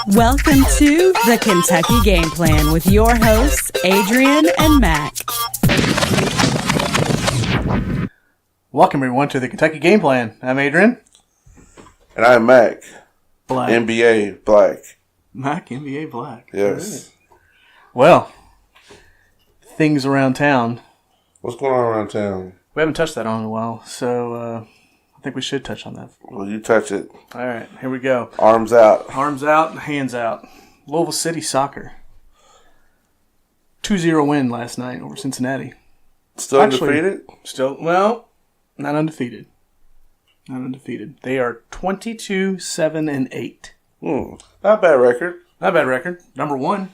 Welcome to the Kentucky Game Plan with your hosts, Adrian and Mac. Welcome, everyone, to the Kentucky Game Plan. I'm Adrian. And I'm Mac. Black. NBA Black. Mac, NBA Black. Yes. Right. Well, things around town. What's going on around town? We haven't touched that on in a while, so I think we should touch on that. Well, you touch it. All right, here we go. Arms out. Arms out, hands out. Louisville City Soccer. 2-0 win last night over Cincinnati. Still undefeated? Well, not undefeated. Not undefeated. They are 22-7-8. Not bad record. Not bad record. Number one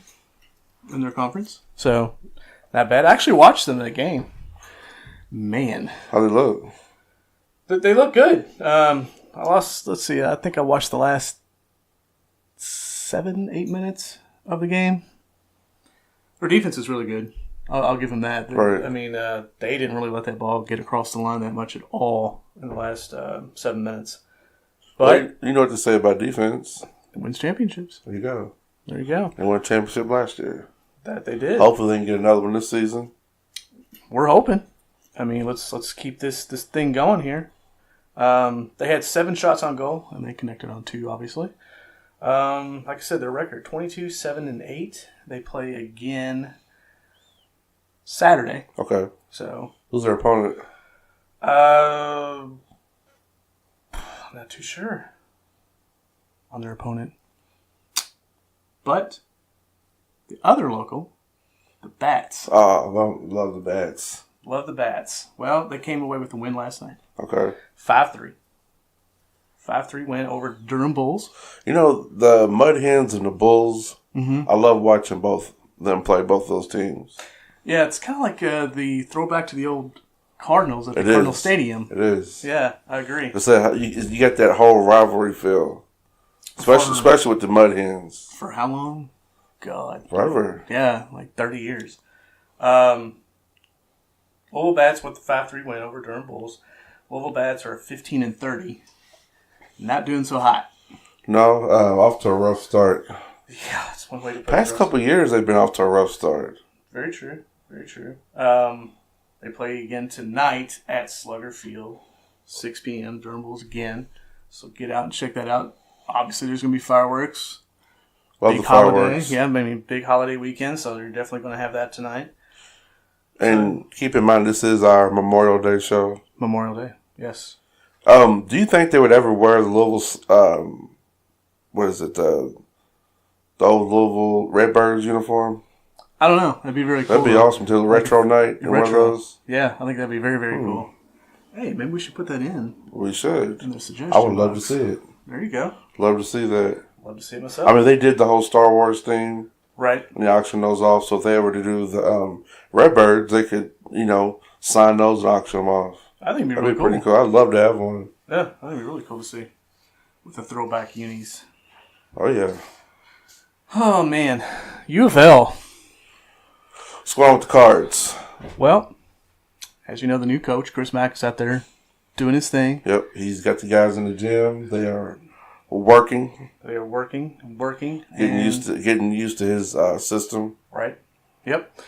in their conference. So, not bad. I actually watched them in that game. Man. How they look? They look good. Let's see, I think I watched the last 7-8 minutes of the game. Their defense is really good. I'll give them that. Right. I mean, they didn't really let that ball get across the line that much at all in the last 7 minutes. But you know what to say about defense. it wins championships. There you go. There you go. They won a championship last year. That they did. Hopefully they can get another one this season. We're hoping. I mean, let's keep this thing going here. They had 7 shots on goal, and they connected on 2, obviously. Like I said, their record, 22-7-8. They play again Saturday. Okay. So Who's their opponent? I'm not too sure on their opponent. But the other local, the Bats. Oh, love the Bats. Love the Bats. Well, they came away with the win last night. Okay. 5-3. 5-3 win over Durham Bulls. You know, the Mud Hens and the Bulls, Mm-hmm. I love watching both them play both those teams. Yeah, it's kind of like the throwback to the old Cardinals at the It Cardinal is. Stadium. It is. Yeah, I agree. It's that, you get that whole rivalry feel. Especially with the Mud Hens. For how long? God. Forever. Yeah, like 30 years. Louisville Bats with the 5-3 win over Durham Bulls. Louisville Bats are 15-30. Not doing so hot. No, off to a rough start. Yeah, that's one way to put it. Past couple of years, they've been off to a rough start. Very true. Very true. They play again tonight at Slugger Field, 6 p.m. Durham Bulls again. So get out and check that out. Obviously, there's going to be fireworks. Love big the fireworks. Holiday. Yeah, maybe big holiday weekend, so you're definitely going to have that tonight. And keep in mind, this is our Memorial Day show. Memorial Day, yes. Do you think they would ever wear the Louisville's, what is it, the old Louisville Redbirds uniform? I don't know. That'd be very cool. That'd be awesome, too. The retro night and one of those. Yeah, I think that'd be very, very cool. Hey, maybe we should put that in. We should. In the suggestion I would love to box. see it. There you go. Love to see that. Love to see it myself. I mean, they did the whole Star Wars theme. Right. And they auction those off. So if they ever to do the Redbirds, they could, sign those and auction them off. I think it'd be That'd really be cool. pretty cool. I'd love to have one. Yeah, I think it'd be really cool to see. With the throwback unis. Oh, yeah. Oh, man. U of L. What's going on with the Cards? Well, as you know, the new coach, Chris Mack, is out there doing his thing. Yep, he's got the guys in the gym. They are working. They are working. Getting used to his system. Right. Yep.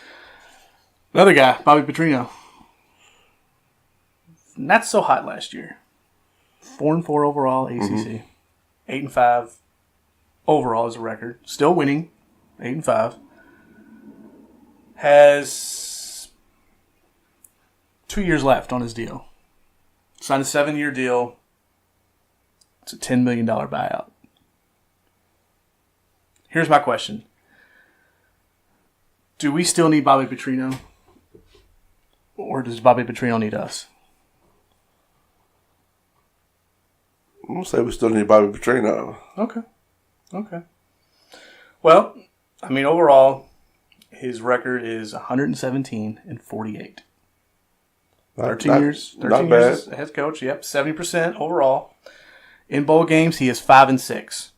Another guy, Bobby Petrino. Not so hot last year. 4-4 overall ACC. 8-5 overall as a record. Still winning. 8-5. Has 2 years left on his deal. Signed a 7-year deal. It's a $10 million buyout. Here's my question. Do we still need Bobby Petrino? Or does Bobby Petrino need us? I'm going to say we still need Bobby Petrino. Okay. Well, I mean, overall, his record is 117-48. 13 years. 13 years as head coach. Yep, 70% overall. In bowl games, he is 5-6,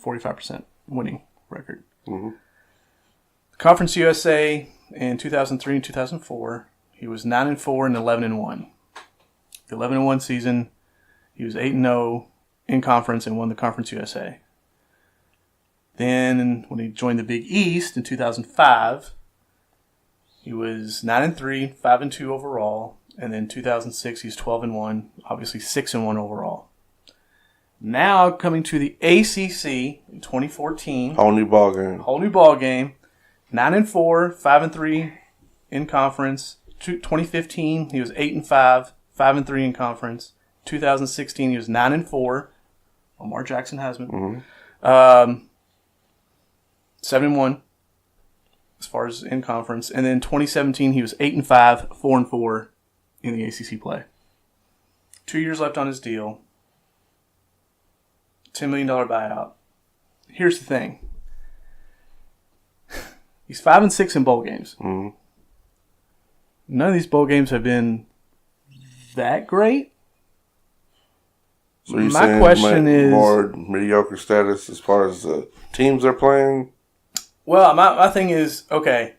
45% winning record. Mm-hmm. Conference USA in 2003 and 2004, he was 9-4 and 11-1. The 11-1 season, he was 8-0 in conference and won the Conference USA. Then when he joined the Big East in 2005, he was 9-3, 5-2 overall. And then 2006, he's 12-1, obviously 6-1 overall. Now coming to the ACC in 2014. Whole new ball game. 9-4, 5-3 in conference. 2015, he was 8-5, 5-3 in conference. 2016, he was 9-4. Lamar Jackson Heisman. 7-1 as far as in conference. And then 2017, he was 8-5, 4-4 in the ACC play. 2 years left on his deal. $10 million buyout. Here's the thing. He's 5-6 in bowl games. Mm-hmm. None of these bowl games have been that great. So you're saying question is more mediocre status as far as the teams they're playing? Well, my thing is, okay,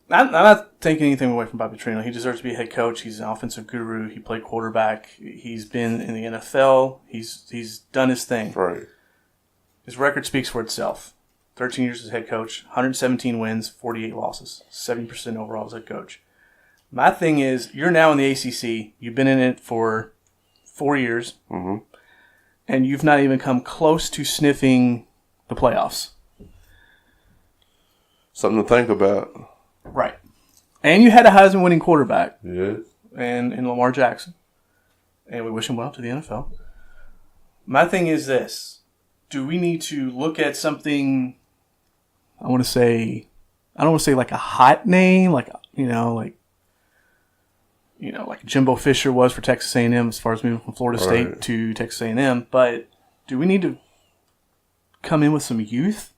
I'm not taking anything away from Bobby Petrino. He deserves to be a head coach. He's an offensive guru. He played quarterback. He's been in the NFL. He's done his thing. Right. His record speaks for itself. 13 years as head coach, 117 wins, 48 losses, 70% overall as head coach. My thing is, you're now in the ACC. You've been in it for 4 years, and you've not even come close to sniffing the playoffs. Something to think about. Right. And you had a Heisman winning quarterback. Yeah. And in Lamar Jackson. And we wish him well to the NFL. My thing is this. Do we need to look at something, I don't want to say like a hot name, like Jimbo Fisher was for Texas A&M as far as moving from Florida State to Texas A&M. But do we need to come in with some youth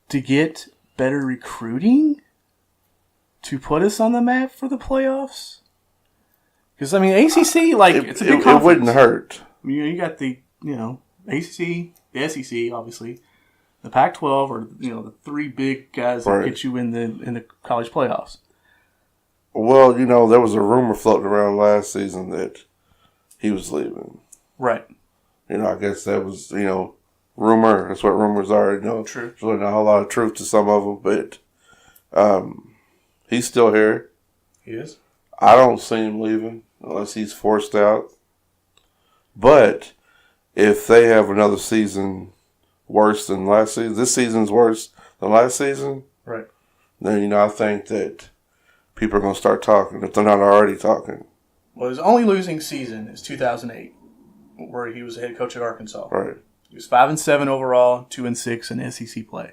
to get better recruiting to put us on the map for the playoffs? Because, I mean, ACC, it's a big conference. It wouldn't hurt. I mean, you got the, ACC, the SEC, obviously, the Pac-12, or, the three big guys that get you in the college playoffs. Well, there was a rumor floating around last season that he was leaving. Right. I guess that was, rumor. That's what rumors are. True. There's really not a whole lot of truth to some of them, but he's still here. He is? I don't see him leaving unless he's forced out. But if they have another season worse than last season, this season's worse than last season, right? Then, I think that people are going to start talking if they're not already talking. Well, his only losing season is 2008, where he was the head coach at Arkansas. Right. He was 5-7 overall, 2-6 in SEC play.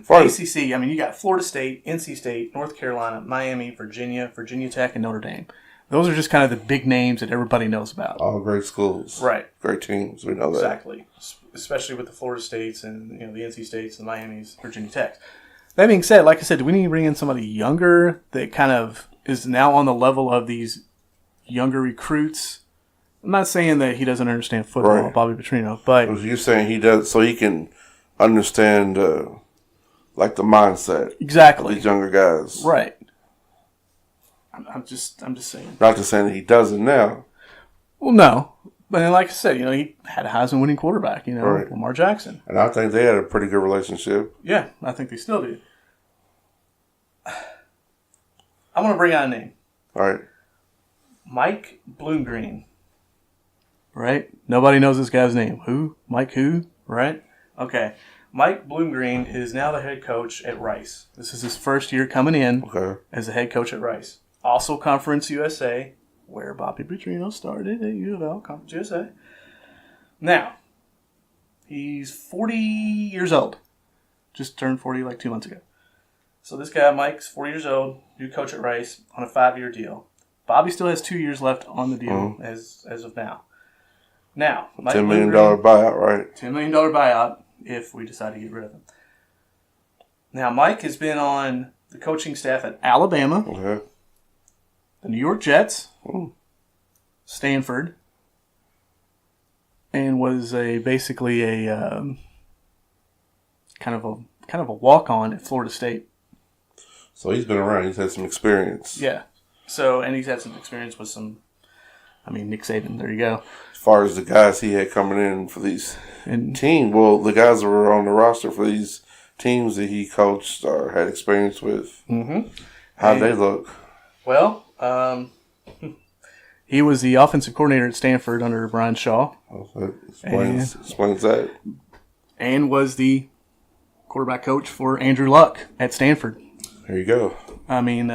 ACC, I mean, you got Florida State, NC State, North Carolina, Miami, Virginia Tech, and Notre Dame. Those are just kind of the big names that everybody knows about. All great schools. Right. Great teams. We know that. Exactly. Especially with the Florida States and the NC States and Miami's, Virginia Tech. That being said, like I said, do we need to bring in somebody younger that kind of is now on the level of these younger recruits? I'm not saying that he doesn't understand football, right. Bobby Petrino, but you're saying he does, so he can understand the mindset, exactly, of these younger guys, right? I'm just saying. Not just saying that he doesn't now. Well, no, but then, like I said, he had a Heisman winning quarterback, right. Lamar Jackson, and I think they had a pretty good relationship. Yeah, I think they still do. I'm going to bring out a name. All right, Mike Bloomgreen. Right? Nobody knows this guy's name. Who? Mike who? Right? Okay. Mike Bloomgreen is now the head coach at Rice. This is his first year coming in as the head coach at Rice. Also Conference USA, where Bobby Petrino started at U of L, Conference USA. Now, he's 40 years old. Just turned 40 like 2 months ago. So this guy, Mike's 40 years old, new coach at Rice on a 5-year deal. Bobby still has 2 years left on the deal as of now. Now, $10 million buyout, right? $10 million buyout if we decide to get rid of him. Now, Mike has been on the coaching staff at Alabama, the New York Jets, Stanford, and was basically a kind of a walk-on at Florida State. So he's been around. He's had some experience. Yeah. So, and he's had some experience with some I mean, Nick Saban, there you go. As far as the guys he had coming in for these teams, well, the guys that were on the roster for these teams that he coached or had experience with, how'd they look? Well, he was the offensive coordinator at Stanford under Brian Shaw. Explains that. And was the quarterback coach for Andrew Luck at Stanford. There you go. I mean,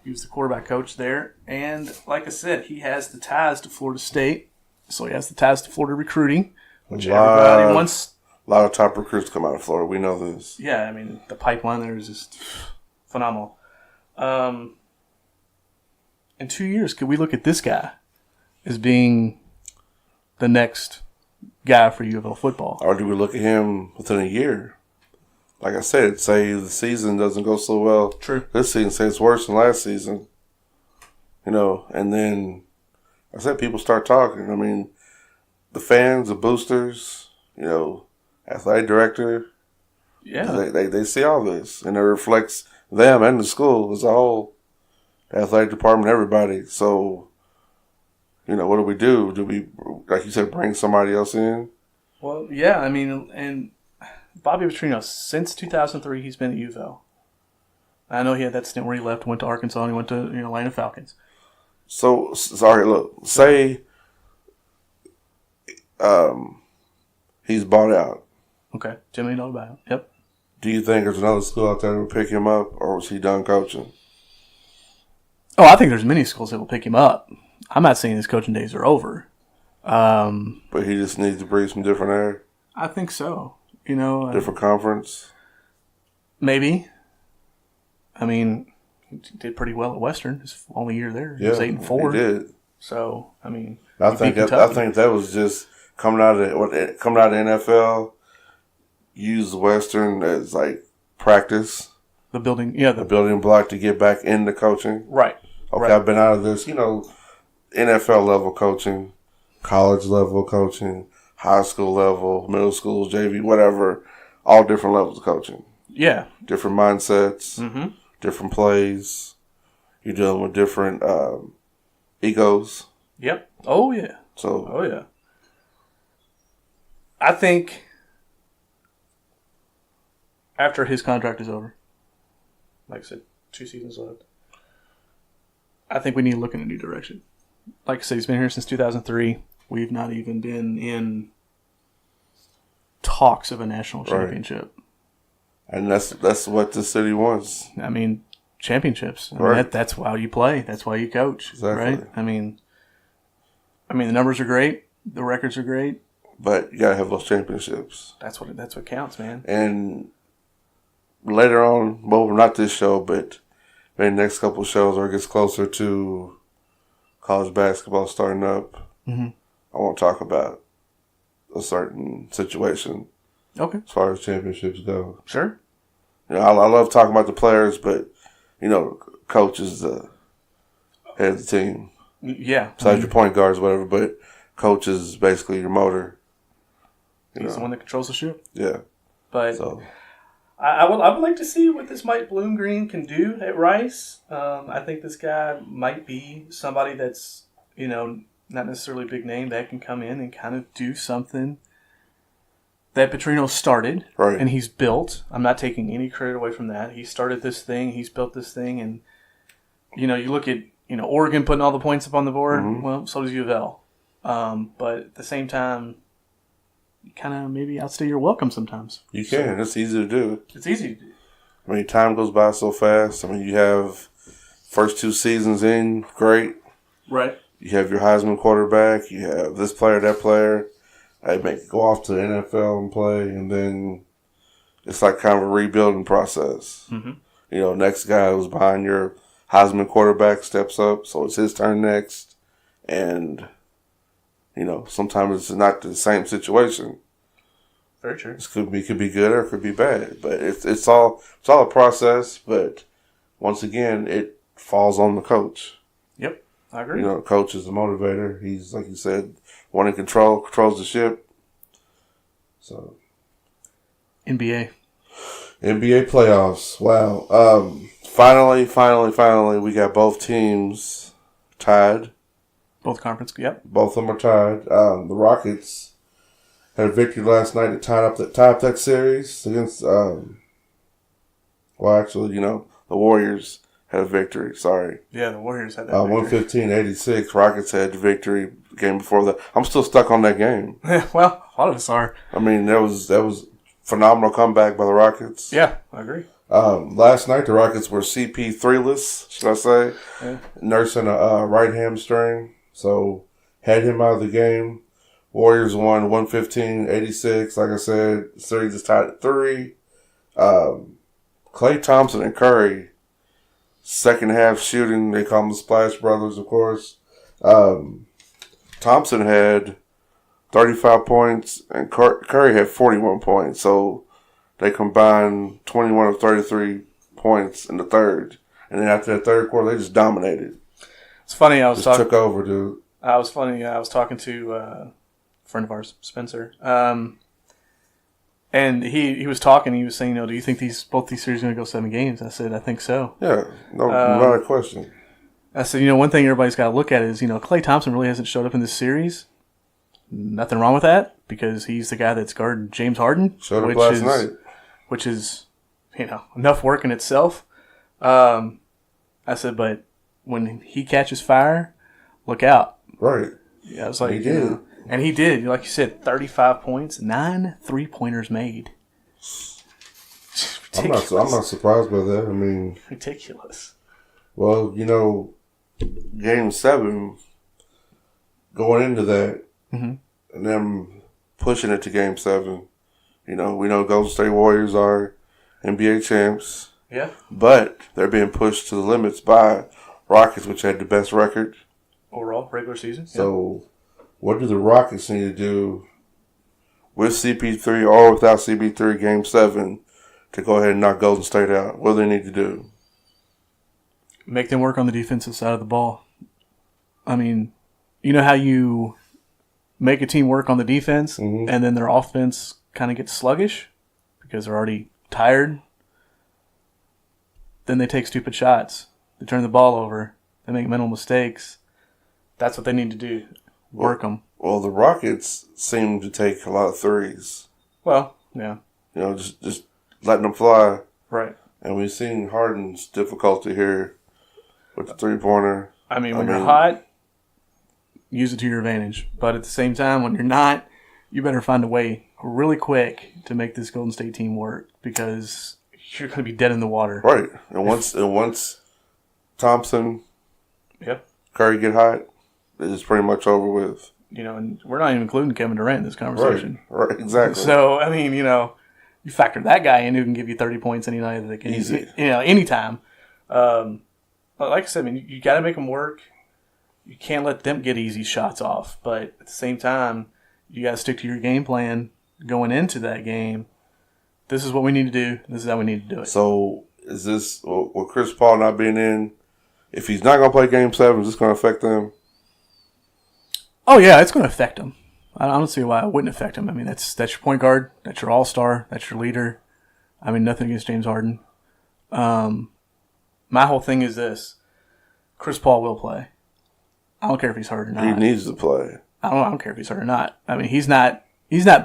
he was the quarterback coach there. And like I said, he has the ties to Florida State. So he has the ties to Florida recruiting, which everybody wants. A lot of top recruits come out of Florida. We know this. Yeah, I mean, the pipeline there is just phenomenal. In 2 years, could we look at this guy as being the next guy for U of L football? Or do we look at him within a year? Like I said, say the season doesn't go so well. True. This season, say it's worse than last season. And then, like I said, people start talking. I mean, the fans, the boosters, athletic director. Yeah. They see all this, and it reflects them and the school as a whole, the athletic department, everybody. So, what do we do? Do we, like you said, bring somebody else in? Well, yeah, I mean, and Bobby Petrino, since 2003, he's been at U of L. I know he had that stint where he left, went to Arkansas, and he went to Atlanta Falcons. So, sorry, look, say he's bought out. Okay, $10 million buyout. Yep. Do you think there's another school out there that will pick him up, or was he done coaching? Oh, I think there's many schools that will pick him up. I'm not saying his coaching days are over. But he just needs to breathe some different air? I think so. Different conference? Maybe. I mean, he did pretty well at Western. His only year there. He was 8-4. He did. So, I mean, I think that was just coming out of the NFL. Use Western as like practice. The building, the building block to get back into coaching. Right. Okay, right. I've been out of this, NFL level coaching, college level coaching, high school level, middle school, JV, whatever, all different levels of coaching. Yeah. Different mindsets, different plays. You're dealing with different egos. Yep. Oh, yeah. I think after his contract is over, like I said, 2 seasons left, I think we need to look in a new direction. Like I said, he's been here since 2003. We've not even been in talks of a national championship. Right. And that's what the city wants. I mean, championships. I mean, that's why you play. That's why you coach. Exactly. Right? I mean, the numbers are great. The records are great. But you gotta have those championships. That's what counts, man. And later on, well, not this show, but maybe next couple shows, or it gets closer to college basketball starting up, I won't talk about a certain situation. Okay. As far as championships go. Sure. I love talking about the players, but, coach is the head of the team. Yeah. Besides your point guards, whatever, but coach is basically your motor. He's the one that controls the ship. Yeah. But I would like to see what this Mike Bloomgreen can do at Rice. I think this guy might be somebody that's, not necessarily a big name that can come in and kind of do something that Petrino started and he's built. I'm not taking any credit away from that. He started this thing. He's built this thing. And, you look at, Oregon putting all the points up on the board. Well, so does U of L. But at the same time, you kind of maybe outstay your welcome sometimes. You can. It's easy to do. It's easy to do. I mean, time goes by so fast. I mean, you have first 2 seasons in, great. Right. You have your Heisman quarterback. You have this player, that player. They go off to the NFL and play, and then it's like kind of a rebuilding process. Next guy who's behind your Heisman quarterback steps up, so it's his turn next. And, sometimes it's not the same situation. Very true. It could be good or it could be bad, but it's all a process. But once again, it falls on the coach. Yep, I agree. Coach is the motivator. He's, like you said, one in controls the ship. So, NBA playoffs. Wow. Finally, we got both teams tied Both conference, yep. Both of them are tied. The Rockets had a victory last night to tie up that series against. The Warriors had a victory. Sorry. Yeah, the Warriors had that victory. 115-86. Rockets had the victory game before that. I'm still stuck on that game. Well, a lot of us are. I mean, that was phenomenal comeback by the Rockets. Yeah, I agree. Last night, the Rockets were CP3-less, should I say, nursing a right hamstring. So, had him out of the game. Warriors won 115-86. Like I said, the series is tied at 3. Klay Thompson and Curry, second half shooting, they call them the Splash Brothers, of course. Thompson had 35 points and Curry had 41 points. So, they combined 21 of 33 points in the third. And then after that third quarter, they just dominated. It's funny. Took over, dude. I was talking to a friend of ours, Spencer, and he was talking. He was saying, do you think both these series are going to go 7 games? I said, I think so. Yeah, not a question. I said, one thing everybody's got to look at is, Klay Thompson really hasn't showed up in this series. Nothing wrong with that because he's the guy that's guarding James Harden. Showed up last night, which is enough work in itself. I said, but when he catches fire, look out. Right. Yeah, I was like, he did. And he did. Like you said, 35 points, 9 3-pointers made. I'm not surprised by that. I mean, ridiculous. Well, Game 7, going into that, and then pushing it to Game 7, we know Golden State Warriors are NBA champs. Yeah. But they're being pushed to the limits by Rockets, which had the best record. Overall, regular season. So, what do the Rockets need to do with CP3 or without CP3 Game 7 to go ahead and knock Golden State out? What do they need to do? Make them work on the defensive side of the ball. I mean, you know how you make a team work on the defense and then their offense kind of gets sluggish because they're already tired? Then they take stupid shots. They turn the ball over. They make mental mistakes. That's what they need to do. Work them. Well, the Rockets seem to take a lot of threes. Well, yeah. Just letting them fly. Right. And we've seen Harden's difficulty here with the three-pointer. I mean, when you're hot, use it to your advantage. But at the same time, when you're not, you better find a way really quick to make this Golden State team work because you're going to be dead in the water. Right. And once Thompson, Curry get hot, it's pretty much over with. And we're not even including Kevin Durant in this conversation. Right, exactly. So, I mean, you factor that guy in who can give you 30 points any night of the game. Easy. Anytime. Like I said, I mean, you got to make them work. You can't let them get easy shots off. But at the same time, you got to stick to your game plan going into that game. This is what we need to do. This is how we need to do it. So, is this, with Chris Paul not being in, if he's not going to play Game 7, is this going to affect them? Oh, yeah, it's going to affect him. I don't see why it wouldn't affect him. I mean, that's your point guard. That's your all-star. That's your leader. I mean, nothing against James Harden. My whole thing is this. Chris Paul will play. I don't care if he's hurt or not. He needs to play. I don't care if he's hurt or not. I mean, he's not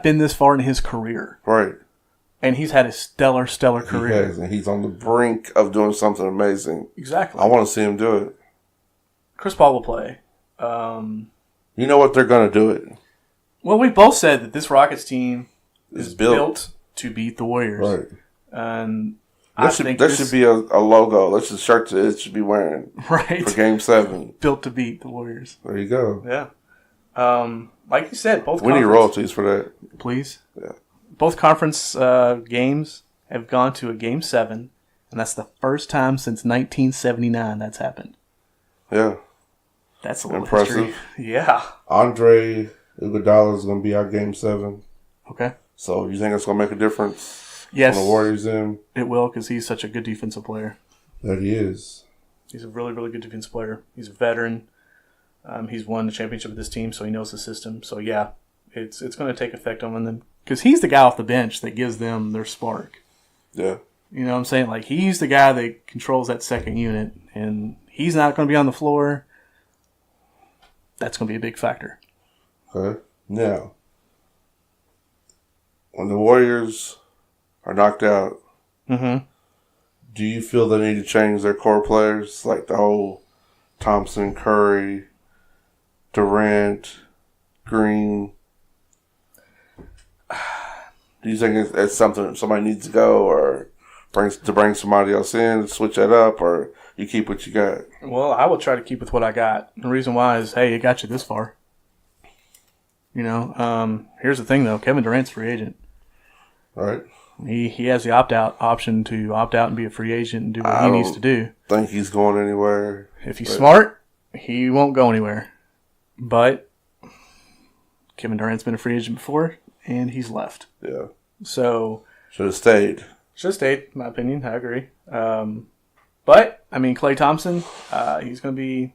been this far in his career. Right. And he's had a stellar career. He has, and he's on the brink of doing something amazing. Exactly. I want to see him do it. Chris Paul will play. You know what? They're going to do it. Well, we both said that this Rockets team is built to beat the Warriors. Right. And there should be a logo. That's the shirt that it should be wearing. Right. For Game 7. Built to beat the Warriors. There you go. Yeah. Like you said, both we need royalties for that. Please. Yeah. Both conference games have gone to a Game 7, and that's the first time since 1979 that's happened. Yeah. That's a little impressive. History. Yeah. Andre Iguodala is going to be our Game 7. Okay. So you think it's going to make a difference? Yes. On the Warriors end? It will, because he's such a good defensive player. That he is. He's a really, really good defensive player. He's a veteran. He's won the championship with this team, so he knows the system. So, yeah, it's going to take effect on them. Because he's the guy off the bench that gives them their spark. Yeah. You know what I'm saying? Like, he's the guy that controls that second unit, and he's not going to be on the floor. that's going to be a big factor. Okay. Now, when the Warriors are knocked out, do you feel they need to change their core players, like the whole Thompson, Curry, Durant, Green? Do you think it's something that somebody needs to go, or bring somebody else in, switch that up, or you keep what you got? Well, I will try to keep with what I got. The reason why is, hey, it got you this far. You know, here's the thing though: Kevin Durant's a free agent. All right. He has the opt-out option to opt out and be a free agent and do what he needs to do. Think he's going anywhere. If he's smart, he won't go anywhere. But Kevin Durant's been a free agent before, and he's left. Yeah. So should have stayed. Should have stayed, in my opinion. I agree. But I mean, Klay Thompson, he's going to be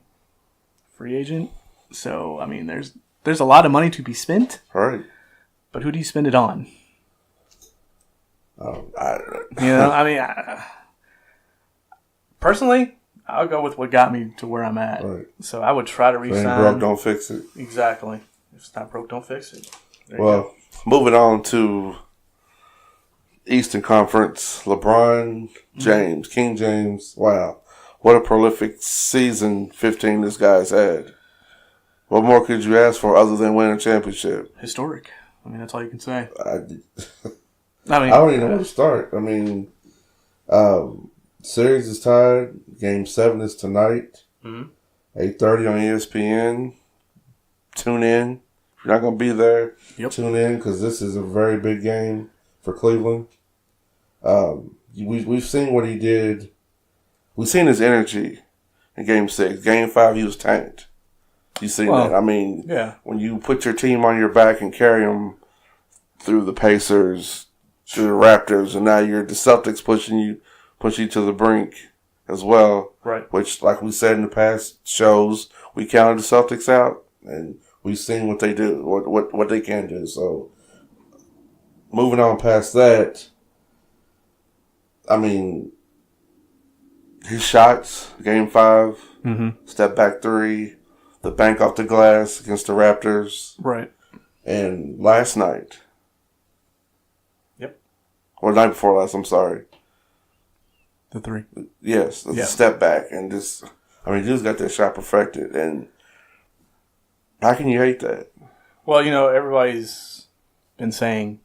free agent. So I mean, there's a lot of money to be spent. All right. But who do you spend it on? I don't know. You know, I mean, personally, I'll go with what got me to where I'm at. Right. So I would try to re-sign. If it ain't broke, don't fix it. Exactly. If it's not broke, don't fix it. Well, moving on to Eastern Conference, LeBron James, King James. Wow, what a prolific season 15 this guy's had. What more could you ask for other than winning a championship? Historic. I mean, that's all you can say. I don't even know where to start. I mean, series is tied. Game 7 is tonight. 8:30 on ESPN. Tune in. If you're not going to be there, tune in because this is a very big game for Cleveland. We've seen what he did. We've seen his energy in Game 6. Game 5, he was tanked. You seen that? I mean, when you put your team on your back and carry them through the Pacers, through the Raptors, and now the Celtics pushing you to the brink as well. Right. Which, like we said in the past shows, we counted the Celtics out, and we've seen what they do, what they can do. So, moving on past that, I mean, his shots, Game 5, step back 3, the bank off the glass against the Raptors. Right. And last night. Yep. Or the night before last, I'm sorry. The 3. Yes, the step back. And just got that shot perfected. And how can you hate that? Well, you know, everybody's been saying,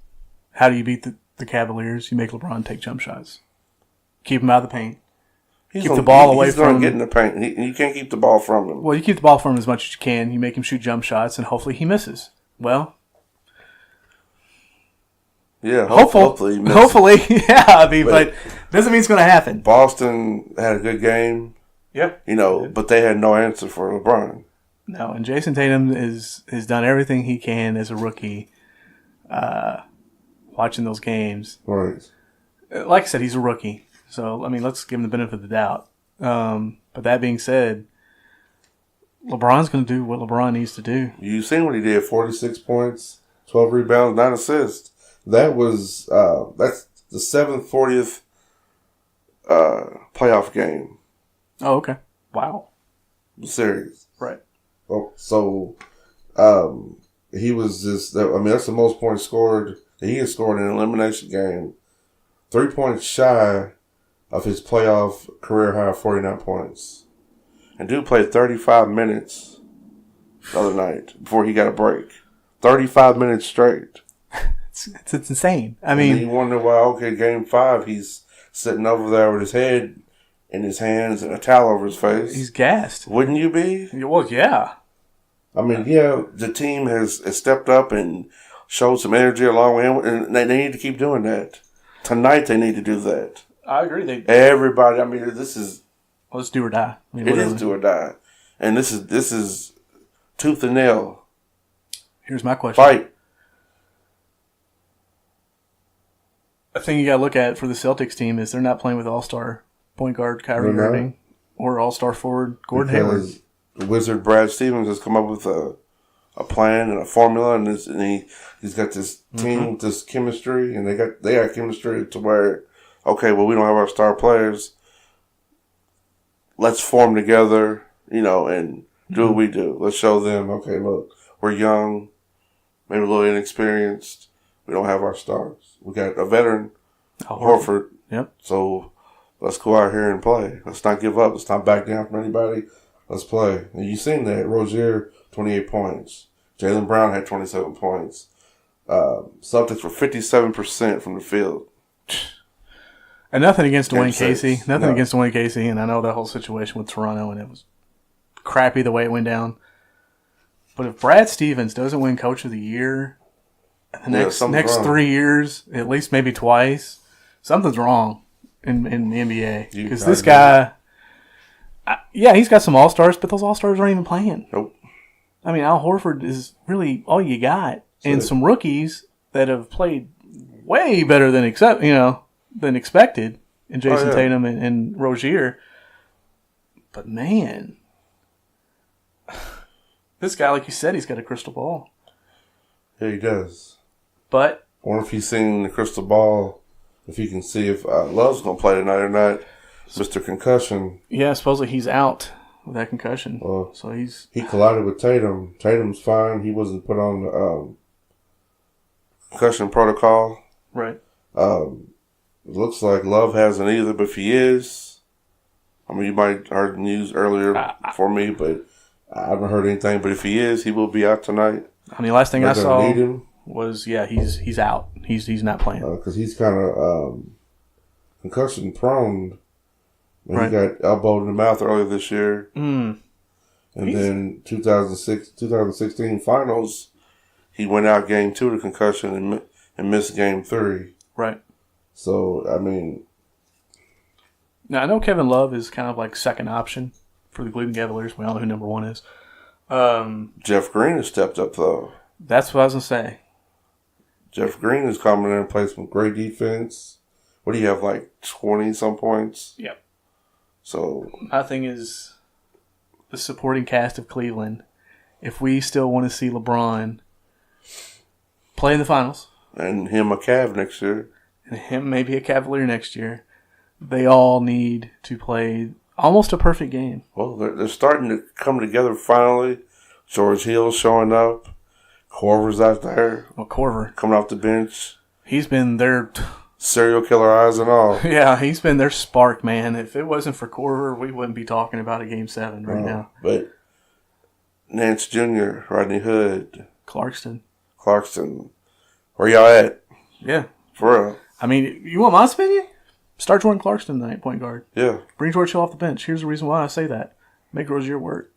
how do you beat the Cavaliers? You make LeBron take jump shots. Keep him out of the paint. Keep the ball away from him. He's going to get in the paint. You can't keep the ball from him. Well, you keep the ball from him as much as you can. You make him shoot jump shots, and hopefully he misses. Well, yeah, hopefully he misses. Hopefully, yeah. I mean, but doesn't mean it's going to happen. Boston had a good game. Yeah. You know, but they had no answer for LeBron. No, and Jason Tatum has done everything he can as a rookie watching those games. Right. Like I said, he's a rookie. So, I mean, let's give him the benefit of the doubt. But that being said, LeBron's going to do what LeBron needs to do. You seen what he did, 46 points, 12 rebounds, 9 assists. That was, that's the 740th playoff game. Oh, okay. Wow. Series. Right. Oh, so, he was just, that's the most points scored that he has scored in an elimination game. 3 points shy of his playoff career high of 49 points. And dude played 35 minutes the other night before he got a break. 35 minutes straight. It's insane. I mean, and you wonder why, okay, Game 5, he's sitting over there with his head in his hands and a towel over his face. He's gassed. Wouldn't you be? Well, yeah. I mean, yeah, the team has stepped up and showed some energy along with him, and they need to keep doing that. Tonight, they need to do that. I agree. Everybody, I mean, this is... Well, it's do or die. I mean, it is do or die. And this is tooth and nail. Here's my question. Fight. A thing you got to look at for the Celtics team is they're not playing with all-star point guard Kyrie Irving or all-star forward Gordon Hayward. Wizard Brad Stevens has come up with a plan and a formula, and he's got this team with this chemistry, and they got chemistry to where, okay, well, we don't have our star players. Let's form together, you know, and Do what we do. Let's show them, okay, look, we're young, maybe a little inexperienced. We don't have our stars. We got a veteran, Horford. Yep. So let's go out here and play. Let's not give up. Let's not back down from anybody. Let's play. And you've seen that. Rozier, 28 points. Jaylen Brown had 27 points. Celtics were 57% from the field. And nothing against Dwayne Casey. Nothing against Dwayne Casey. And I know that whole situation with Toronto, and it was crappy the way it went down. But if Brad Stevens doesn't win Coach of the Year the next 3 years, at least maybe twice, something's wrong in the NBA. Because this guy, he's got some All-Stars, but those All-Stars aren't even playing. Nope. I mean, Al Horford is really all you got. And some rookies that have played way better than expected in Jason Tatum and Rozier. But, man, this guy, like you said, he's got a crystal ball. Yeah, he does. But I wonder if he's seen the crystal ball, if he can see if Love's going to play tonight or not. Mr. Concussion. Yeah, supposedly he's out with that concussion. Well, so he collided with Tatum. Tatum's fine. He wasn't put on the concussion protocol. Right. It looks like Love hasn't either, but if he is, I mean, you might have heard the news earlier for me, but I haven't heard anything. But if he is, he will be out tonight. I mean, last thing I saw was, he's out. He's not playing. Because he's kind of concussion prone. He got elbowed in the mouth earlier this year. And then 2016 finals, he went out game 2 to concussion and missed game 3. Right. So, I mean. Now, I know Kevin Love is kind of like second option for the Cleveland Cavaliers. We all know who number 1 is. Jeff Green has stepped up, though. That's what I was going to say. Jeff Green is coming in and playing some great defense. What do you have, like 20-some points? Yep. So my thing is the supporting cast of Cleveland. If we still want to see LeBron play in the finals. And him a Cav next year. And him maybe a Cavalier next year. They all need to play almost a perfect game. Well, they're starting to come together finally. George Hill's showing up. Korver's out there. Well, Korver. Coming off the bench. He's been their serial killer eyes and all. Yeah, he's been their spark, man. If it wasn't for Korver, we wouldn't be talking about a Game 7 right now. But Nance Jr., Rodney Hood. Clarkson. Where y'all at? Yeah. For real. I mean, you want my opinion? Start Jordan Clarkson tonight, point guard. Yeah. Bring George Hill off the bench. Here's the reason why I say that. Make Rozier work.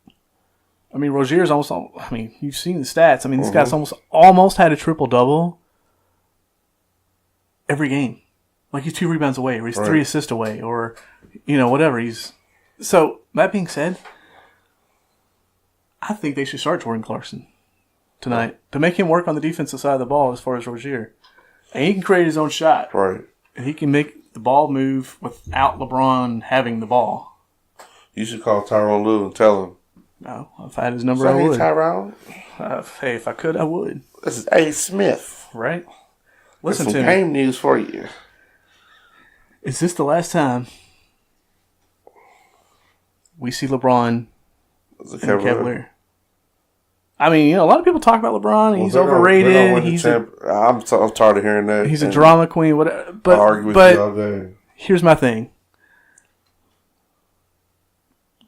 I mean, Rozier's almost. I mean, you've seen the stats. I mean, this guy's almost had a triple-double every game. Like, he's 2 rebounds away, or he's 3 assists away, or, whatever. So, that being said, I think they should start Jordan Clarkson tonight to make him work on the defensive side of the ball as far as Rozier. And he can create his own shot. Right. And he can make the ball move without LeBron having the ball. You should call Tyronn Lue and tell him. No, if I had his number, I would. Tyrone? Hey, if I could, I would. This is A. Smith. Right? Listen to me. me. Game news for you. Is this the last time we see LeBron as a Cavalier? I mean, a lot of people talk about LeBron. He's overrated. I'm tired of hearing that. He's a drama queen. Whatever. But, I argue with you all day. Here's my thing.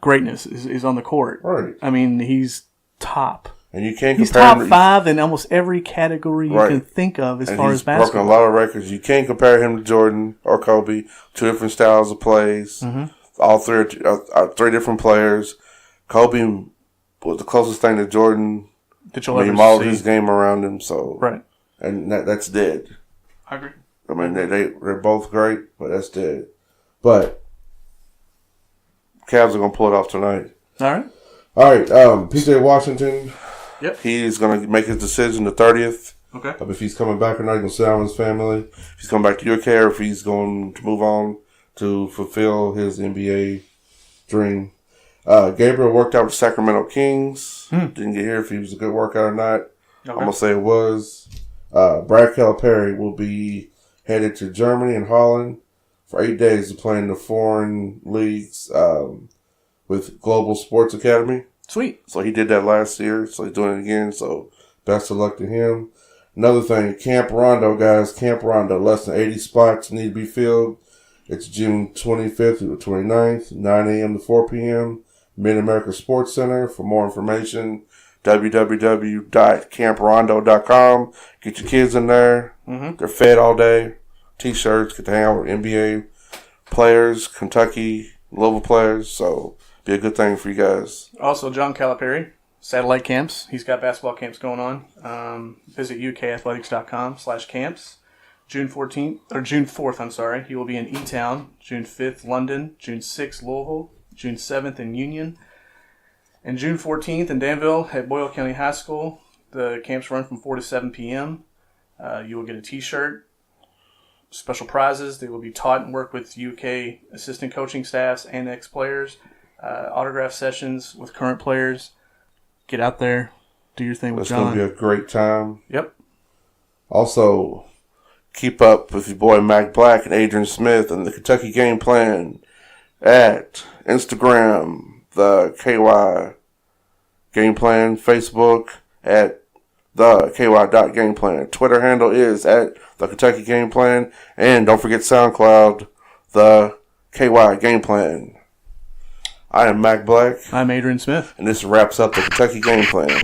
Greatness is on the court. Right. I mean, he's top. And you can't compare. He's top 5 in almost every category you can think of as far as basketball. He's broken a lot of records. You can't compare him to Jordan or Kobe. 2 different styles of plays. Mm-hmm. All 3 different players. Kobe was the closest thing to Jordan. That you'll ever see. He modeled his game around him. So right. And that's dead. I agree. I mean, they're both great, but that's dead. But Cavs are going to pull it off tonight. All right. PJ Washington. Yep. He's going to make his decision the 30th. Okay. If he's coming back or not, he's going to sit down with his family. If he's coming back to UK or if he's going to move on to fulfill his NBA dream. Gabriel worked out with Sacramento Kings. Didn't get here if he was a good workout or not. Okay. I'm going to say it was. Brad Calipari will be headed to Germany and Holland for 8 days to play in the foreign leagues with Global Sports Academy. Sweet. So he did that last year, so he's doing it again. So best of luck to him. Another thing, Camp Rondo, guys. Camp Rondo, less than 80 spots need to be filled. It's June 25th through the 29th, 9 a.m. to 4 p.m. Mid-America Sports Center. For more information, www.camprondo.com. Get your kids in there. Mm-hmm. They're fed all day. T-shirts. Get to hang out with NBA players, Kentucky, Louisville players. So be a good thing for you guys. Also, John Calipari, satellite camps. He's got basketball camps going on. Visit ukathletics.com/camps. June 4th, he will be in E-Town. June 5th, London. June 6th, Louisville. June 7th in Union. And June 14th in Danville at Boyle County High School. The camps run from 4 to 7 p.m. You will get a T-shirt, special prizes. They will be taught and work with UK assistant coaching staffs and ex-players. Autograph sessions with current players. Get out there. Do your thing with John. It's going to be a great time. Yep. Also, keep up with your boy Mac Black and Adrian Smith and the Kentucky Game Plan at Instagram, the KY Game Plan, Facebook at the KY.Gameplan. Twitter handle is at the Kentucky Game Plan. And don't forget SoundCloud, the KY Game Plan. I am Mac Black. I'm Adrian Smith. And this wraps up the Kentucky Game Plan.